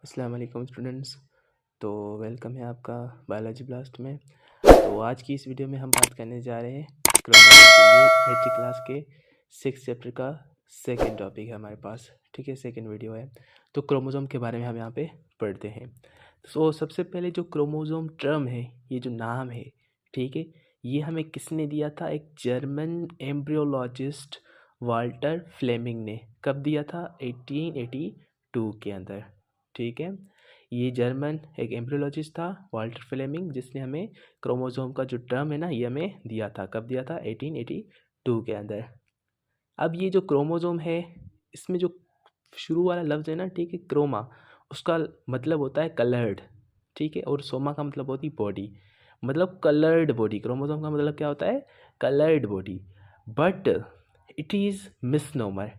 अस्सलाम वालेकुम स्टूडेंट्स। तो वेलकम है आपका बायोलॉजी ब्लास्ट में। तो आज की इस वीडियो में हम बात करने जा रहे हैं क्रोमोसोम की। ये मैट्रिक क्लास के 6 चैप्टर का सेकंड टॉपिक है हमारे पास, ठीक है, सेकंड वीडियो है। तो क्रोमोसोम के बारे में हम यहाँ पे पढ़ते हैं। तो सबसे पहले जो क्रोमोसोम टर्म है, ये जो नाम है, ठीक है, ये हमें किसने दिया था? एक जर्मन एम्ब्रियोलॉजिस्ट वाल्टर फ्लेमिंग ने। कब दिया था? 1882 के अंदर, ठीक है। ये जर्मन एक एम्ब्रियोलॉजिस्ट था वाल्टर फ्लेमिंग, जिसने हमें क्रोमोसोम का जो टर्म है ना, ये हमें दिया था। कब दिया था? 1882 के अंदर। अब ये जो क्रोमोसोम है, इसमें जो शुरू वाला लफ्ज़ है ना, ठीक है, क्रोमा, उसका मतलब होता है कलर्ड, ठीक है, और सोमा का मतलब होती बॉडी, मतलब कलर्ड बॉडी। क्रोमोसोम का मतलब क्या होता है? Coloured body. But it is misnomer.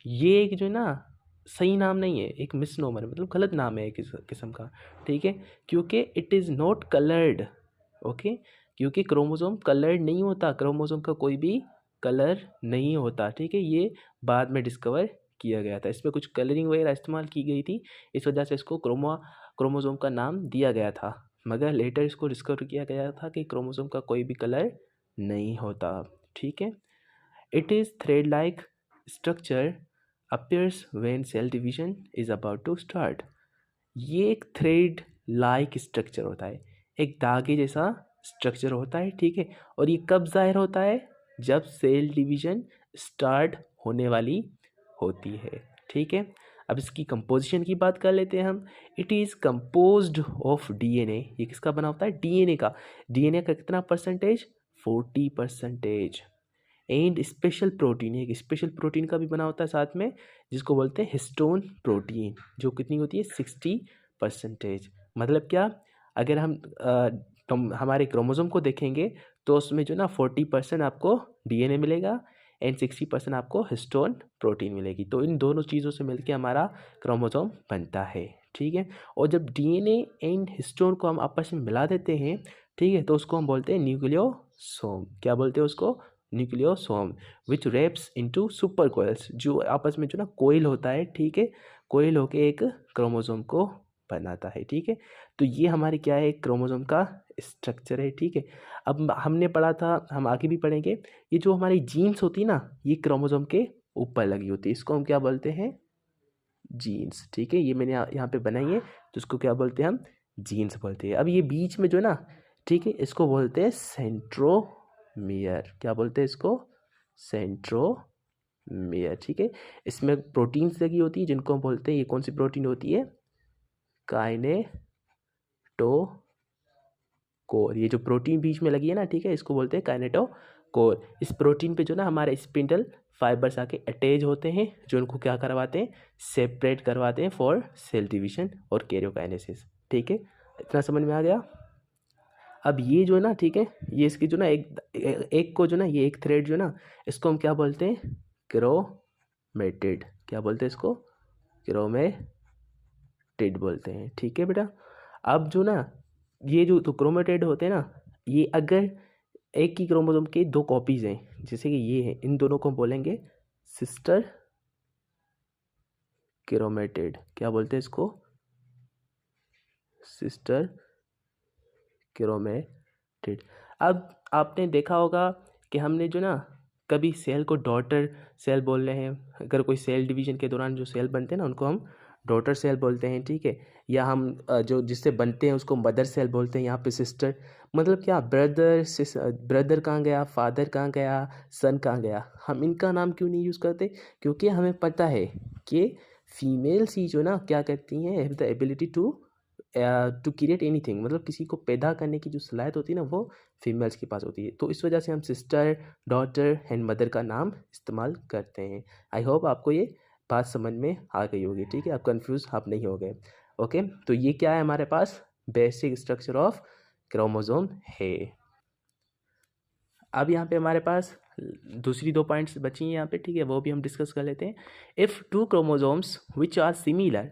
ये एक जो है ना, सही नाम नहीं है, एक मिसनोमर है, मतलब गलत नाम है एक किस्म का, ठीक है, क्योंकि it is not coloured. Okay, क्योंकि क्रोमोसोम कलर्ड नहीं होता, क्रोमोसोम का कोई भी कलर नहीं होता, ठीक है। ये बाद में डिस्कवर किया गया था, इसमें कुछ कलरिंग वगैरह इस्तेमाल की गई थी, इस वजह से इसको क्रोमोसोम का नाम दिया गया था। मगर लेटर इसको डिस्कवर किया गया था कि क्रोमोसोम का कोई भी कलर नहीं होता, ठीक है। It is thread like structure appears when cell division is about to start। ये एक थ्रेड लाइक स्ट्रक्चर होता है, एक धागे जैसा स्ट्रक्चर होता है, ठीक है। और ये कब जाहिर होता है? जब सेल डिवीजन स्टार्ट होने वाली होती है, ठीक है। अब इसकी कंपोजिशन की बात कर लेते हैं हम। It is composed of DNA. ये किसका बना होता है? डीएनए का। डीएनए का कितना परसेंटेज? 40%। एंड स्पेशल प्रोटीन, एक स्पेशल प्रोटीन का भी बना होता है साथ में, जिसको बोलते हैं हिस्टोन प्रोटीन, जो कितनी होती है? 60%। मतलब क्या? अगर हम हमारे क्रोमोसोम को देखेंगे तो उसमें जो ना 40% आपको डीएनए मिलेगा एंड 60% आपको हिस्टोन प्रोटीन मिलेगी। तो इन दोनों चीज़ों से मिलकर हमारा क्रोमोसोम बनता है, ठीक है। और जब डीएनए एंड हिस्टोन को हम आपस में मिला देते हैं, ठीक है, तो उसको हम बोलते हैं न्यूक्लियोसोम। क्या बोलते हैं उसको? न्यूक्लियोसोम। विच रेप्स इनटू सुपर कोयल्स, जो आपस में जो ना कोयल होता है, ठीक है, कोयल होके एक क्रोमोसोम को बनाता है, ठीक है। तो ये हमारे क्या है? क्रोमोसोम का स्ट्रक्चर है, ठीक है। अब हमने पढ़ा था, हम आगे भी पढ़ेंगे, ये जो हमारी जीन्स होती है ना, ये क्रोमोसोम के ऊपर लगी होती है, इसको हम क्या बोलते हैं? जीन्स, ठीक है। ये मैंने यहाँ पे बनाई है, तो इसको क्या बोलते हैं हम? जीन्स बोलते हैं। अब ये बीच में जो ना, ठीक है, इसको बोलते हैं सेंट्रोमियर। क्या बोलते हैं इसको? सेंट्रोमियर, ठीक है। इसमें प्रोटीन्स लगी होती है, जिनको हम बोलते हैं, ये कौन सी प्रोटीन होती है? काइनेटोकोर। ये जो प्रोटीन बीच में लगी है ना, ठीक है, इसको बोलते हैं काइनेटोकोर। इस प्रोटीन पे जो ना हमारे स्पिंडल फाइबर्स आके अटैच होते हैं, जो उनको क्या करवाते हैं? सेपरेट करवाते हैं फॉर सेल डिवीजन और कैरियोकाइनेसिस, ठीक है। इतना समझ में आ गया? अब ये जो है ना, ठीक है, ये इसकी जो ना एक को जो ना, ये एक थ्रेड जो ना, इसको हम क्या बोलते हैं? क्रोमेटिड। क्या बोलते हैं इसको? क्रोमेटिड बोलते हैं, ठीक है बेटा। अब जो ना, ये जो तो क्रोमेटिड होते हैं ना, ये अगर एक ही क्रोमोसोम के दो कॉपीज हैं, जैसे कि ये है, इन दोनों को हम बोलेंगे सिस्टर क्रोमेटिड। क्या बोलते हैं इसको? Sister chromatid. अब आपने देखा होगा कि हमने जो ना, कभी सेल को डॉटर सेल बोल रहे हैं, अगर कोई सेल डिवीजन के दौरान जो सेल बनते हैं ना, उनको हम डॉटर सेल बोलते हैं, ठीक है। या हम जो जिससे बनते हैं उसको मदर सेल बोलते हैं। यहाँ पे सिस्टर मतलब क्या? ब्रदर कहाँ गया, फादर कहाँ गया, सन कहाँ गया? हम इनका नाम क्यों नहीं यूज़ करते? क्योंकि हमें पता है कि फीमेल्स ही जो ना क्या करती हैं, have the ability to create anything, मतलब किसी को पैदा करने की जो सलाहियत होती है ना, वो फीमेल्स के पास होती है। तो इस वजह से हम सिस्टर, डॉटर एंड मदर का नाम इस्तेमाल करते हैं। आई होप आपको ये बात समझ में आ गई होगी, ठीक है, आप कंफ्यूज आप नहीं हो गए। ओके, तो ये क्या है हमारे पास? बेसिक स्ट्रक्चर ऑफ क्रोमोसोम है। अब यहाँ पे हमारे पास दूसरी दो पॉइंट्स बची हैं यहाँ पे, ठीक है, वो भी हम डिस्कस कर लेते हैं। If two chromosomes which are similar,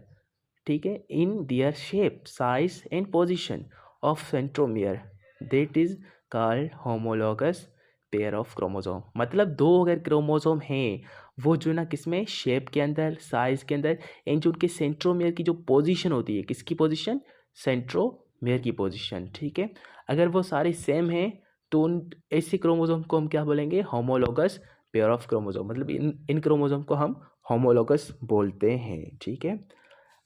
ठीक है, in their shape, size and position of centromere, that is called homologous pair of chromosome. मतलब दो अगर क्रोमोसोम हैं वो जो ना किस में, शेप के अंदर, साइज के अंदर, एंड जो उनके सेंट्रोमियर की जो पोजीशन होती है, किसकी पोजीशन, सेंट्रोमियर की पोजीशन, ठीक है। अगर वो सारे सेम हैं तो उन ऐसे क्रोमोसोम को हम क्या बोलेंगे, होमोलोगस पेयर ऑफ क्रोमोसोम, मतलब इन क्रोमोसोम को हम होमोलोगस बोलते हैं, ठीक है।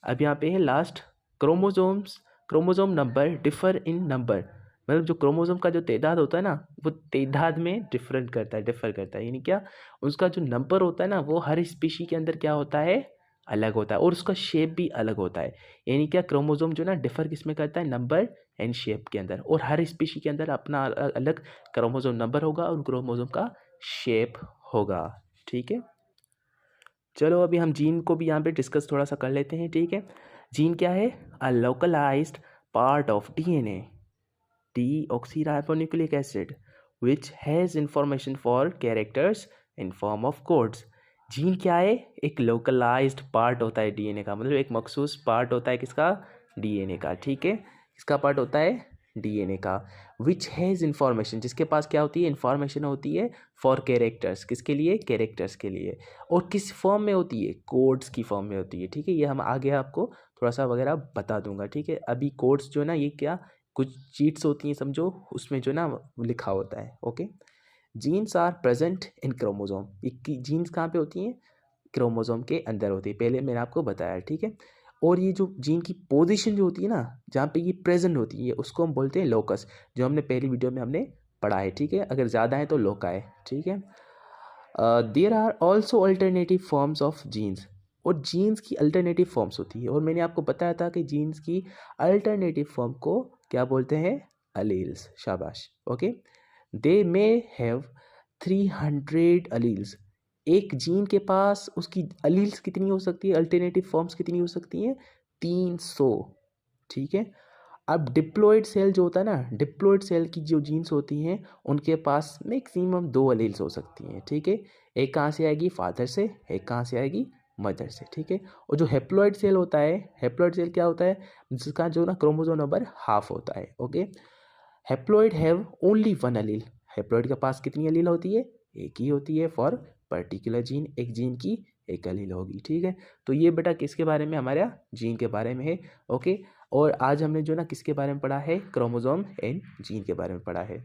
अब यहाँ पे है last, chromosome number differ in number, मतलब जो क्रोमोसोम का जो तादाद होता है ना, वो तादाद में डिफर करता है, यानी क्या, उसका जो नंबर होता है ना, वो हर स्पीशी के अंदर क्या होता है, अलग होता है, और उसका शेप भी अलग होता है। यानी क्या, क्रोमोसोम जो ना डिफर किस में करता है, नंबर एंड शेप के अंदर, और हर स्पीशी के अंदर अपना अलग क्रोमोसोम नंबर होगा और क्रोमोसोम का शेप होगा, ठीक है। चलो अभी हम जीन को भी यहाँ पे डिस्कस थोड़ा सा कर लेते हैं, ठीक है। जीन क्या है, a localised part of DNA, deoxyribonucleic acid, which has information for characters in form of codes. Gene क्या है, एक लोकलाइज्ड पार्ट होता है डीएनए का, मतलब एक मखसूस पार्ट होता है किसका, डीएनए का, ठीक है। किसका पार्ट होता है, डीएनए का। विच हैज़ इंफॉर्मेशन, जिसके पास क्या होती है, इंफॉर्मेशन होती है फॉर कैरेक्टर्स, किसके लिए, कैरेक्टर्स के लिए, और किस फॉर्म में होती है, कोड्स की फॉर्म में होती है, ठीक है। ये हम आगे आपको थोड़ा सा वगैरह बता दूंगा, ठीक है। अभी कोड्स जो है ना, ये क्या, कुछ चीट्स होती हैं समझो, उसमें जो ना लिखा होता है, okay. Genes are present in chromosome, ये जीन्स कहाँ पे होती हैं, क्रोमोसोम के अंदर होती है, पहले मैंने आपको बताया, ठीक है। और ये जो जीन की पोजीशन जो होती है ना, जहाँ पे ये प्रेजेंट होती है, उसको हम बोलते हैं लोकस, जो हमने पहली वीडियो में हमने पढ़ा है, ठीक है। अगर ज़्यादा है तो लोका है, ठीक है। There are also alternative forms of genes, और जीन्स की अल्टरनेटिव फॉर्म्स होती है, और मैंने आपको बताया था कि जीन्स की अल्टरनेटिव फॉर्म को क्या बोलते हैं, अलील्स, शाबाश, okay. They may have 300 alleles, एक जीन के पास उसकी अलील्स कितनी हो सकती है, अल्टरनेटिव फॉर्म्स कितनी हो सकती हैं, 300, ठीक है। अब डिप्लॉइड सेल जो होता है ना, डिप्लॉइड सेल की जो जीन्स होती हैं, उनके पास मैक्सिमम 2 अलील्स हो सकती हैं, ठीक है। एक कहाँ से आएगी, फादर से, एक कहाँ से आएगी, मदर से, ठीक है। और जो हेप्लॉइड सेल होता है, हेप्लॉइड सेल क्या होता है, जिसका जो ना क्रोमोसोम नंबर हाफ होता है, okay. Haploid have only 1 allele, haploid के पास कितनी अलील होती है, एक ही होती है, फॉर पर्टिकुलर जीन, एक जीन की एक अलील होगी, ठीक है। तो ये बेटा किसके बारे में, हमारा जीन के बारे में है, ओके। और आज हमने जो ना किसके बारे में पढ़ा है, क्रोमोसोम एंड जीन के बारे में पढ़ा है।